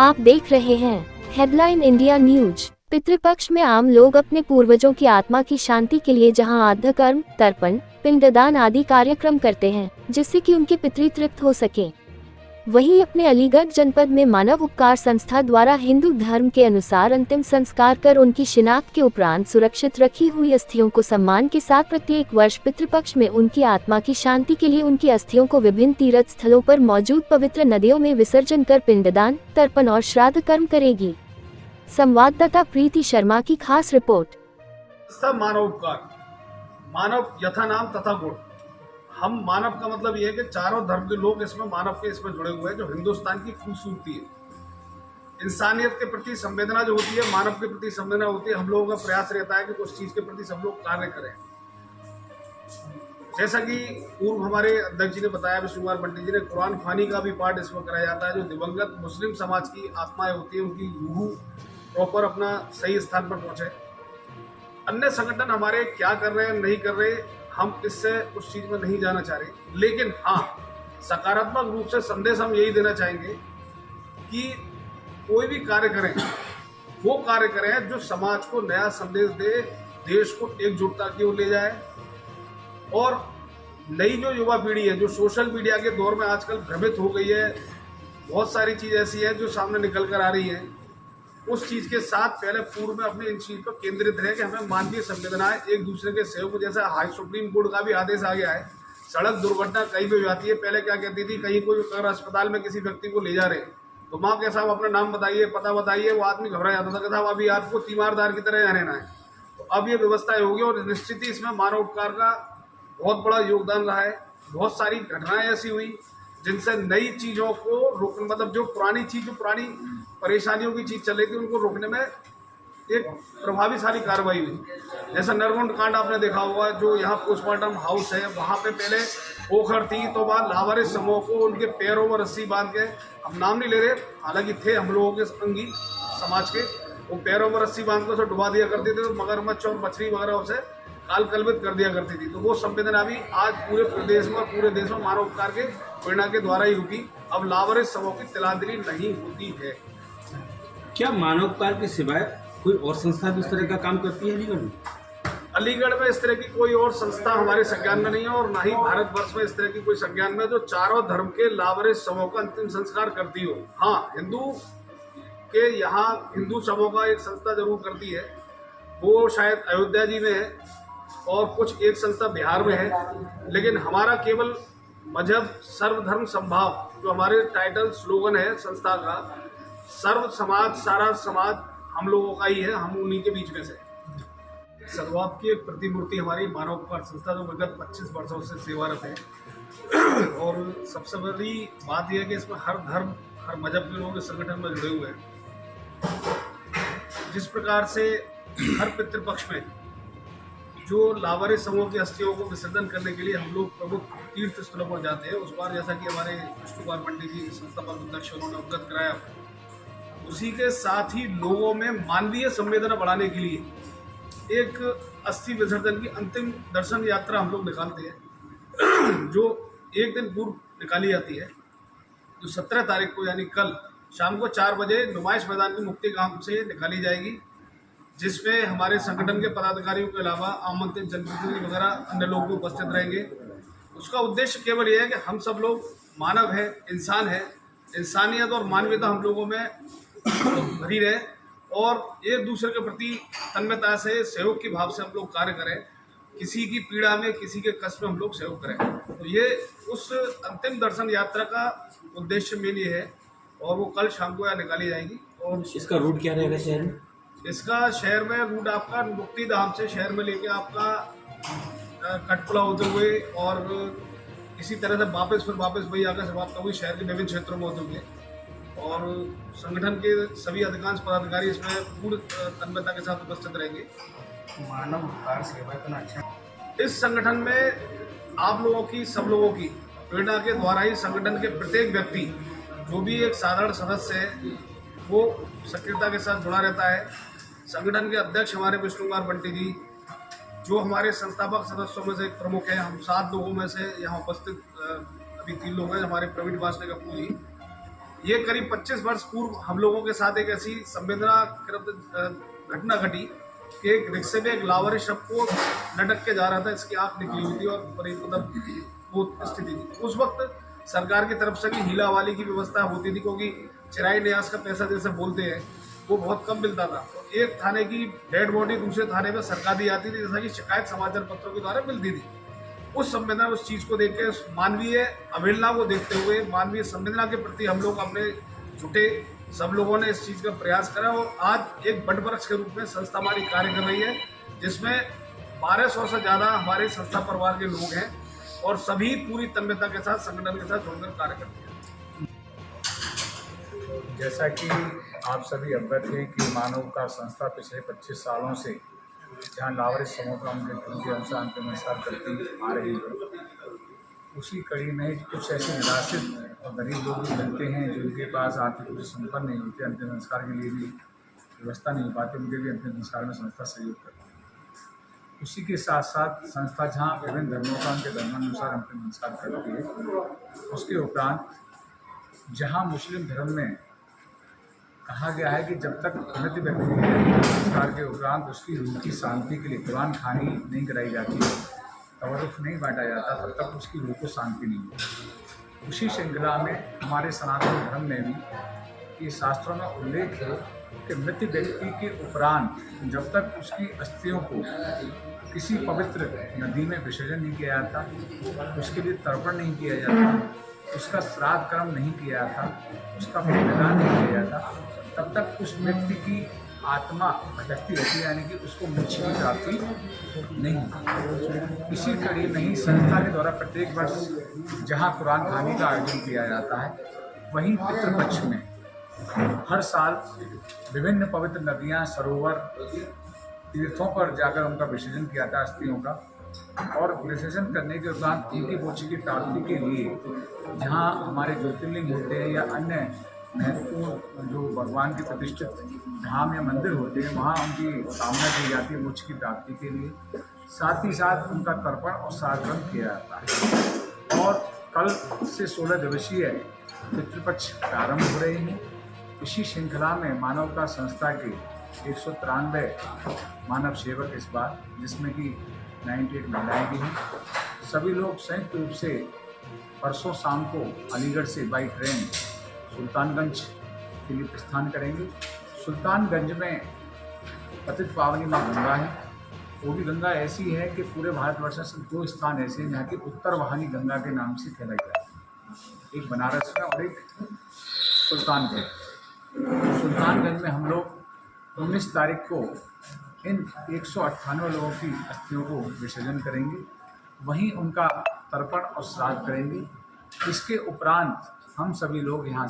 आप देख रहे हैं हेडलाइन इंडिया न्यूज। पितृपक्ष में आम लोग अपने पूर्वजों की आत्मा की शांति के लिए जहां आद्य कर्म, तर्पण, पिंडदान आदि कार्यक्रम करते हैं, जिससे कि उनके पितृ तृप्त हो सके। वहीं अपने अलीगढ़ जनपद में मानव उपकार संस्था द्वारा हिंदू धर्म के अनुसार अंतिम संस्कार कर उनकी शिनाख्त के उपरांत सुरक्षित रखी हुई अस्थियों को सम्मान के साथ प्रत्येक वर्ष पितृपक्ष में उनकी आत्मा की शांति के लिए उनकी अस्थियों को विभिन्न तीर्थ स्थलों पर मौजूद पवित्र नदियों में विसर्जन कर पिंडदान, तर्पण और श्राद्ध कर्म करेगी। संवाददाता प्रीति शर्मा की खास रिपोर्ट। मानव उपकार, मानव यथा नाम तथा गुण। हम मानव का मतलब ये है कि चारों धर्म के लोग इसमें मानव के इसमें जुड़े हुए हैं, जो हिंदुस्तान की खूबसूरती है। इंसानियत के प्रति संवेदना जो होती है, मानव के प्रति संवेदना होती है। हम लोगों का प्रयास रहता है कि उस चीज के प्रति सब लोग कार्य करें। जैसा कि पूर्व हमारे अध्यक्ष जी ने बताया, विष्णु कुमार पंडित जी ने, कुरान खानी का भी पाठ इसमें कराया जाता है। जो दिवंगत मुस्लिम समाज की आत्माएं होती है, उनकी रूह प्रॉपर अपना सही स्थान पर पहुंचे। अन्य संगठन हमारे क्या कर रहे हैं, नहीं कर रहे, हम इससे उस चीज में नहीं जाना चाह रहे। लेकिन हाँ, सकारात्मक रूप से संदेश हम यही देना चाहेंगे कि कोई भी कार्य करें, वो कार्य करें जो समाज को नया संदेश दे, देश को एकजुटता की ओर ले जाए। और नई जो युवा पीढ़ी है, जो सोशल मीडिया के दौर में आजकल भ्रमित हो गई है, बहुत सारी चीज ऐसी है जो सामने निकल कर आ रही है, उस चीज के साथ पहले पूर्व में अपने इन चीज पर केंद्रित रहे कि हमें मानवीय संवेदनाएं, एक दूसरे के सहयोग। जैसा हाई सुप्रीम कोर्ट का भी आदेश आ गया है, सड़क दुर्घटना कहीं भी हो जाती है, पहले क्या कहती थी, कहीं कोई अगर अस्पताल में किसी व्यक्ति को ले जा रहे तो माँ के साहब अपना नाम बताइए, पता बताइए, वो आदमी घबरा जाता था कि साहब अभी आपको तीमारदार की तरह रहना है। तो अब ये व्यवस्था होगी और निश्चित ही इसमें मानव उपकार का बहुत बड़ा योगदान रहा है। बहुत सारी घटनाएं ऐसी हुई जिनसे नई चीजों को रोक, मतलब जो पुरानी चीज, जो पुरानी परेशानियों की चीज चल रही थी, उनको रोकने में एक प्रभावशाली कार्रवाई हुई। जैसा नरगुंड कांड आपने देखा होगा, जो यहाँ पोस्टमार्टम हाउस है, वहाँ पे पहले पोखर थी, तो वहाँ लावारिस समूह को उनके पैरों में रस्सी बांध के, हम नाम नहीं ले रहे, हालांकि थे हम लोगों के अंगी समाज के, वो पैरों में रस्सी बांध कर उसे डुबा दिया करते थे, तो मगरमच्छ और मछली वगैरह उसे काल कलवित कर दिया करती थी। तो वो संवेदना भी आज पूरे प्रदेश में और पूरे देश में मानव उपकार के प्रेरणा के द्वारा ही रुकी। अब लावारिस समूह की तिलांजलि नहीं होती है। क्या मानव उपकार के सिवाय कोई और संस्था भी इस तरह का काम करती है अलीगढ़ में? अलीगढ़ में इस तरह की कोई और संस्था हमारे संज्ञान में नहीं है, और ना ही भारतवर्ष में इस तरह की कोई संज्ञान में जो चारों धर्म के लावारिस समूह का अंतिम संस्कार करती हो। हाँ, हिंदू के यहाँ हिंदू समूह का एक संस्था जरूर करती है, वो शायद अयोध्या जी में है, और कुछ एक संस्था बिहार में है। लेकिन हमारा केवल मजहब सर्वधर्म संभाव, जो हमारे टाइटल स्लोगन है संस्था का, सर्व समाज, सारा समाज हम लोगों का ही है, हम उन्हीं के बीच में से। शुरुआत की एक प्रतिमूर्ति हमारी मानव उपकार संस्था, जो विगत 25 वर्षों से सेवारत है। और सबसे बड़ी बात यह है कि इसमें हर धर्म, हर मजहब के लोग इस संगठन में जुड़े हुए हैं। जिस प्रकार से हर पितृपक्ष में जो लावारिस समूह की अस्थियों को विसर्जन करने के लिए हम लोग प्रमुख तीर्थ स्थलों पर जाते हैं, उस बार जैसा कि हमारे विष्णु कुमार पंडित जी संस्थापक अध्यक्ष उन्होंने अवगत कराया, उसी के साथ ही लोगों में मानवीय संवेदना बढ़ाने के लिए एक अस्थि विसर्जन की अंतिम दर्शन यात्रा हम लोग निकालते हैं, जो एक दिन पूर्व निकाली जाती है, जो 17 तारीख को यानी कल शाम को 4 बजे नुमाइश मैदान की मुक्ति गांव से निकाली जाएगी, जिसमें हमारे संगठन के पदाधिकारियों के अलावा आमंत्रित जनप्रतिनिधि वगैरह अन्य लोग भी उपस्थित रहेंगे। उसका उद्देश्य केवल यह है कि हम सब लोग मानव हैं, इंसान हैं, इंसानियत और मानवीयता हम लोगों में भरी रहे, और एक दूसरे के प्रति तन्मयता से, सहयोग की भाव से हम लोग कार्य करें। किसी की पीड़ा में, किसी के कष्ट में हम लोग सहयोग करें। तो ये उस अंतिम दर्शन यात्रा का उद्देश्य मेन ये है, और वो कल शाम को यहाँ निकाली जाएगी। और इसका रूट क्या रहेगा शहर में? इसका शहर में रूट आपका मुक्ति धाम से शहर में लेके आपका कटपुला होते हुए और इसी तरह से वापस वही आकर समाप्त हुई शहर के विभिन्न क्षेत्रों में होते हुए। और संगठन के सभी अधिकांश पदाधिकारी इसमें पूर्ण तन्मयता के साथ उपस्थित रहेंगे। मानव उपकार सेवा इतना अच्छा। इस संगठन में आप लोगों की, सब लोगों की प्रेरणा के द्वारा ही संगठन के प्रत्येक व्यक्ति, जो भी एक साधारण सदस्य है, वो सक्रियता के साथ जुड़ा रहता है। संगठन के अध्यक्ष हमारे विष्णु कुमार पंडित जी, जो हमारे संस्थापक सदस्यों में से एक प्रमुख है। हम 7 लोगों में से यहाँ उपस्थित अभी 3 लोग हैं, हमारे प्रवीण वासने कपूर जी, ये करीब 25 वर्ष पूर्व हम लोगों के साथ एक ऐसी संवेदना घटना घटी कि एक रिक्शे में एक लावारिस शव को लटक के जा रहा था, इसकी आंख निकली हुई थी और बड़ी मतलब वो स्थिति थी। उस वक्त सरकार की तरफ से भी हीला वाली की व्यवस्था होती थी, क्योंकि चिराई न्यास का पैसा जैसे बोलते हैं वो बहुत कम मिलता था। तो एक थाने की डेड बॉडी दूसरे थाने में सरकार दी जाती थी, जैसा कि शिकायत समाचार पत्रों के द्वारा मिलती थी। उस संवेदना, उस चीज को देख के, मानवीय अवहेलना को देखते हुए, मानवीय संवेदना के प्रति हम लोग अपने जुटे, सब लोगों ने इस चीज का प्रयास करा और आज एक बट वृक्ष के रूप में संस्था हमारी कार्य कर रही है, जिसमें 1200 से ज्यादा हमारे संस्था परिवार के लोग हैं और सभी पूरी तन्मयता के साथ संगठन के साथ जुड़कर कार्य करते हैं। जैसा कि आप सभी अवगत हैं कि मानव का संस्था पिछले 25 सालों से जहाँ लावारिस समूह का उनके अनुसार अनुसार करती आ रही है, उसी कड़ी में कुछ ऐसे निराश्रित और गरीब लोग भी मिलते हैं जिनके पास आर्थिक रूप से संपन्न नहीं होते, अंतिम संस्कार के लिए भी व्यवस्था नहीं हो पाती, उनके भी अंतिम संस्कार में संस्था सहयोग करती है। उसी के साथ साथ संस्था जहाँ विभिन्न धर्मों का उनके धर्मानुसार अंतिम संस्कार करती है, उसके उपरांत जहाँ मुस्लिम धर्म में कहा गया है कि जब तक मृत व्यक्ति के संस्कार के उपरांत उसकी रूह की शांति के लिए कुरान खानी नहीं कराई जाती, तवरुफ नहीं बांटा जाता, तब तक उसकी रूह को शांति नहीं मिलती। उसी श्रृंखला में हमारे सनातन धर्म में भी ये शास्त्रों में उल्लेख है कि मृत व्यक्ति के उपरांत जब तक उसकी अस्थियों को किसी पवित्र नदी में विसर्जन नहीं किया जाता, उसके लिए तर्पण नहीं किया जाता, उसका श्राद्ध कर्म नहीं किया जाता, उसका पिंडदान नहीं किया जाता, तब तक उस व्यक्ति की आत्मा भटकती रहती है, यानी कि उसको मोक्ष की प्राप्ति नहीं। इसी कड़ी में ही संस्था के द्वारा प्रत्येक वर्ष जहाँ कुरान खानी का आयोजन किया जाता है, वहीं पितृपक्ष में हर साल विभिन्न पवित्र नदियाँ, सरोवर, तीर्थों पर जाकर उनका विसर्जन किया जाता है अस्थियों का, और विसर्जन करने के उपरांत उनकी मोक्ष की प्राप्ति के लिए जहाँ हमारे ज्योतिर्लिंग होते हैं या अन्य महत्वपूर्ण जो भगवान के प्रतिष्ठित धाम या मंदिर होते हैं, वहाँ उनकी कामना की जाती है मोक्ष की प्राप्ति के लिए। साथ ही साथ उनका तर्पण और श्राद्ध किया जाता है। और कल से 16 दिवसीय पितृपक्ष प्रारंभ हो रहे हैं। इसी श्रृंखला में मानवता संस्था के 193 मानव सेवक इस बार, जिसमें कि 98 महिलाएँ भी हैं, सभी लोग संयुक्त रूप से परसों शाम को अलीगढ़ से बाई ट्रेन सुल्तानगंज के लिए प्रस्थान करेंगे। सुल्तानगंज में पतित पावनी माँ गंगा है। वो भी गंगा ऐसी है कि पूरे भारतवर्ष से 2 स्थान ऐसे हैं जहाँ की उत्तर वाहिनी गंगा के नाम से खेला जाता है, एक बनारस में और एक सुल्तानगंज। सुल्तानगंज में हम लोग 19 तारीख को इन 198 लोगों की अस्थियों को विसर्जन करेंगे, वहीं उनका तर्पण और श्राद्ध करेंगे। इसके उपरांत हम सभी लोग यहाँ